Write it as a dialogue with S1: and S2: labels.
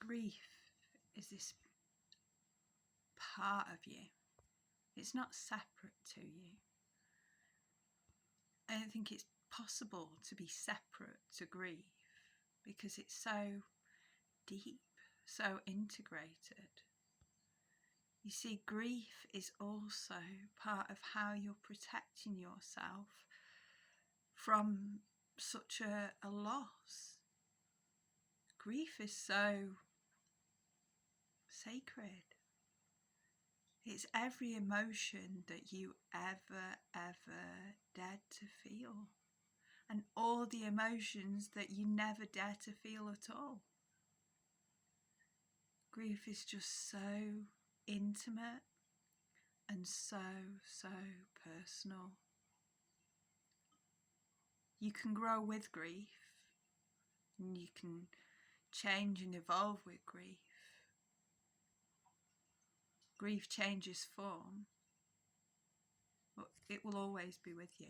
S1: grief is this part of you. It's not separate to you. I don't think it's possible to be separate to grief because it's so deep, so integrated. You see, grief is also part of how you're protecting yourself from such a loss. Grief is so sacred. It's every emotion that you ever dared to feel, and all the emotions that you never dare to feel at all. Grief is just so intimate and so personal. You can grow with grief, and you can change and evolve with grief. Grief changes form, but it will always be with you.